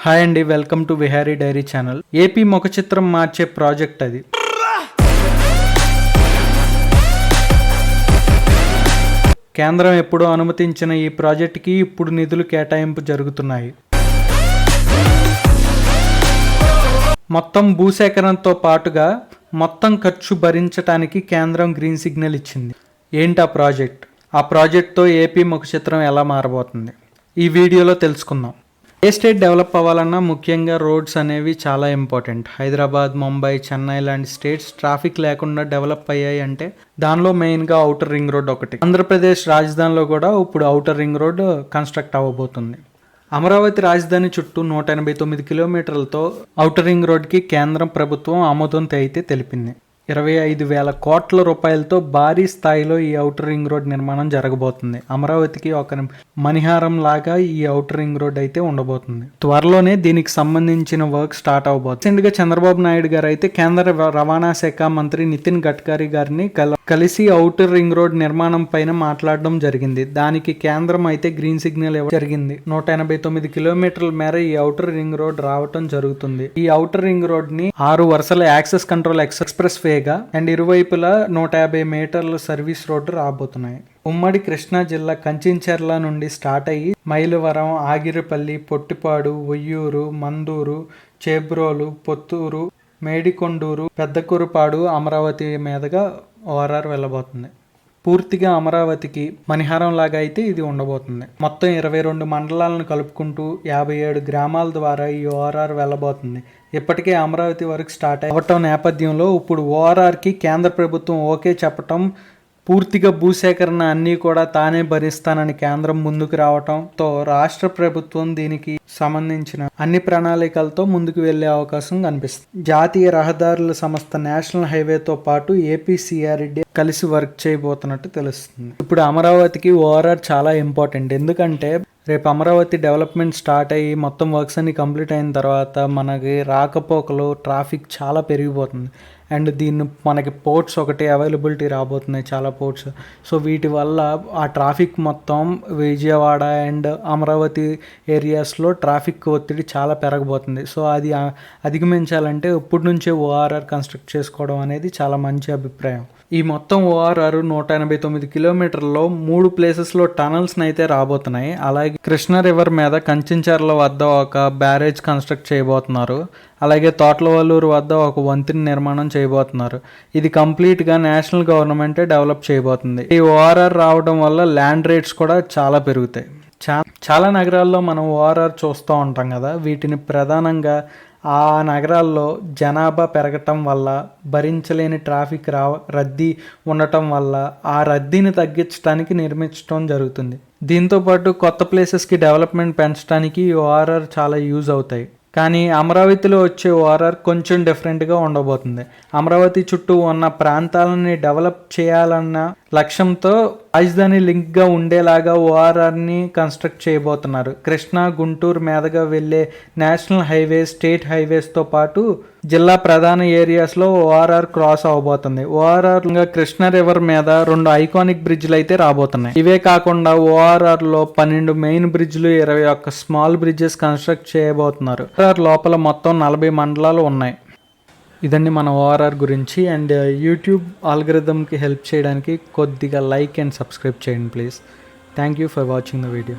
Hi అండి, welcome to Vihari dairy channel. AP ముఖ చిత్రం మార్చే ప్రాజెక్ట్ అది. కేంద్రం ఎప్పుడో అనుమతించిన ఈ ప్రాజెక్టుకి ఇప్పుడు నిధులు కేటాయింపు జరుగుతున్నాయి. మొత్తం భూసేకరణతో పాటుగా మొత్తం ఖర్చు భరించడానికి కేంద్రం గ్రీన్ సిగ్నల్ ఇచ్చింది. ఏంటి ఆ ప్రాజెక్ట్? ఆ ప్రాజెక్ట్తో ఏపీ ముఖ చిత్రం ఎలా మారబోతుంది ఈ వీడియోలో తెలుసుకుందాం. ఏ స్టేట్ డెవలప్ అవ్వాలన్నా ముఖ్యంగా రోడ్స్ అనేవి చాలా ఇంపార్టెంట్. హైదరాబాద్, ముంబై, చెన్నై లాంటి స్టేట్స్ ట్రాఫిక్ లేకుండా డెవలప్ అయ్యాయి అంటే దానిలో మెయిన్గా ఔటర్ రింగ్ రోడ్ ఒకటి. ఆంధ్రప్రదేశ్ రాజధానిలో కూడా ఇప్పుడు ఔటర్ రింగ్ రోడ్ కన్స్ట్రక్ట్ అవ్వబోతుంది. అమరావతి రాజధాని చుట్టూ 189 కిలోమీటర్లతో ఔటర్ రింగ్ రోడ్కి కేంద్రం ప్రభుత్వం ఆమోదం అయితే తెలిపింది. 25,000 కోట్ల రూపాయలతో భారీ స్థాయిలో ఈ ఔటర్ రింగ్ రోడ్ నిర్మాణం జరగబోతుంది. అమరావతికి ఒక మణిహారం లాగా ఈ ఔటర్ రింగ్ రోడ్ అయితే ఉండబోతుంది. త్వరలోనే దీనికి సంబంధించిన వర్క్ స్టార్ట్ అవబోతుంది. రీసెంట్గా చంద్రబాబు నాయుడు గారు అయితే కేంద్ర రవాణా శాఖ మంత్రి నితిన్ గడ్కరీ గారిని కలిసి ఔటర్ రింగ్ రోడ్ నిర్మాణం పైన మాట్లాడడం జరిగింది. దానికి కేంద్రం అయితే గ్రీన్ సిగ్నల్ జరిగింది. 189 కిలోమీటర్ల మేర ఈ ఔటర్ రింగ్ రోడ్ రావటం జరుగుతుంది. ఈ ఔటర్ రింగ్ రోడ్ ని 6 వరుసల access control express Vega and ఇరువైపులా 150 మీటర్ల సర్వీస్ రోడ్డు రాబోతున్నాయి. ఉమ్మడి కృష్ణా జిల్లా కంచించెర్ల నుండి స్టార్ట్ అయ్యి మైలవరం, ఆగిరిపల్లి, పొట్టిపాడు, ఒయ్యూరు, మందూరు, చేబ్రోలు, పొత్తూరు, మేడికొండూరు, పెద్దకురుపాడు, అమరావతి మీదుగా ఓఆర్ఆర్ వెళ్ళబోతుంది. పూర్తిగా అమరావతికి మణిహారం లాగా అయితే ఇది ఉండబోతుంది. మొత్తం 22 మండలాలను కలుపుకుంటూ 57 గ్రామాల ద్వారా ఈ ఓఆర్ఆర్ వెళ్ళబోతుంది. ఇప్పటికే అమరావతి వరకు స్టార్ట్ అవ్వటం నేపథ్యంలో ఇప్పుడు ఓఆర్ఆర్కి కేంద్ర ప్రభుత్వం ఓకే చెప్పటం, పూర్తిగా భూసేకరణ అన్నీ కూడా తానే భరిస్తానని కేంద్రం ముందుకు రావటంతో రాష్ట్ర ప్రభుత్వం దీనికి సంబంధించిన అన్ని ప్రణాళికలతో ముందుకు వెళ్లే అవకాశం కనిపిస్తుంది. జాతీయ రహదారుల సంస్థ నేషనల్ హైవేతో పాటు ఏపీసీఆర్డీ కలిసి వర్క్ చేయబోతున్నట్టు తెలుస్తుంది. ఇప్పుడు అమరావతికి ఓఆర్ఆర్ చాలా ఇంపార్టెంట్. ఎందుకంటే రేపు అమరావతి డెవలప్మెంట్ స్టార్ట్ అయ్యి మొత్తం వర్క్స్ అన్ని కంప్లీట్ అయిన తర్వాత మనకి రాకపోకలు ట్రాఫిక్ చాలా పెరిగిపోతుంది. అండ్ మనకి పోర్ట్స్ ఒకటి అవైలబిలిటీ రాబోతున్నాయి, చాలా పోర్ట్స్. సో వీటి వల్ల ఆ ట్రాఫిక్ మొత్తం విజయవాడ అండ్ అమరావతి ఏరియాస్లో ట్రాఫిక్ ఒత్తిడి చాలా పెరగబోతుంది. సో అది అధిగమించాలంటే ఇప్పటి నుంచే ఓఆర్ఆర్ కన్స్ట్రక్ట్ చేసుకోవడం అనేది చాలా మంచి అభిప్రాయం. ఈ మొత్తం ఓఆర్ఆర్ 189 కిలోమీటర్లో 3 ప్లేసెస్లో టనల్స్ని అయితే రాబోతున్నాయి. అలాగే కృష్ణా రివర్ మీద కంచించెర్ల వద్ద ఒక బ్యారేజ్ కన్స్ట్రక్ట్ చేయబోతున్నారు. అలాగే తోట్లవల్లూరు వద్ద ఒక వంతెన నిర్మాణం చేయబోతున్నారు. ఇది కంప్లీట్గా నేషనల్ గవర్నమెంటే డెవలప్ చేయబోతుంది. ఈ ఓఆర్ఆర్ రావడం వల్ల ల్యాండ్ రేట్స్ కూడా చాలా పెరుగుతాయి. చాలా నగరాల్లో మనం ఓఆర్ఆర్ చూస్తూ ఉంటాం కదా. వీటిని ప్రధానంగా ఆ నగరాల్లో జనాభా పెరగటం వల్ల, భరించలేని ట్రాఫిక్ రద్దీ ఉండటం వల్ల ఆ రద్దీని తగ్గించడానికి నిర్మించడం జరుగుతుంది. దీంతోపాటు కొత్త ప్లేసెస్కి డెవలప్మెంట్ పెంచడానికి ఓఆర్ఆర్ చాలా యూజ్ అవుతాయి. కానీ అమరావతిలో వచ్చే ఓఆర్ఆర్ కొంచెం డిఫరెంట్గా ఉండబోతుంది. అమరావతి చుట్టూ ఉన్న ప్రాంతాలని డెవలప్ చేయాలన్న లక్ష్యంతో రాజధాని లింక్గా ఉండేలాగా ఓఆర్ఆర్ని కన్స్ట్రక్ట్ చేయబోతున్నారు. కృష్ణా, గుంటూరు మీదుగా వెళ్ళే నేషనల్ హైవేస్, స్టేట్ హైవేస్తో పాటు జిల్లా ప్రధాన ఏరియాస్లో ఓఆర్ఆర్ క్రాస్ అవబోతుంది. ఓఆర్ఆర్ కృష్ణా రివర్ మీద 2 ఐకానిక్ బ్రిడ్జ్లు అయితే రాబోతున్నాయి. ఇవే కాకుండా ఓఆర్ఆర్లో 12 మెయిన్ బ్రిడ్జ్లు, 21 స్మాల్ బ్రిడ్జెస్ కన్స్ట్రక్ట్ చేయబోతున్నారు. ఓఆర్ఆర్ లోపల మొత్తం 40 మండలాలు ఉన్నాయి. ఇదండి మన ఓఆర్ఆర్ గురించి. అండ్ యూట్యూబ్ ఆల్గరిథంకి హెల్ప్ చేయడానికి కొద్దిగా లైక్ అండ్ సబ్స్క్రైబ్ చేయండి please. Thank you for watching the video.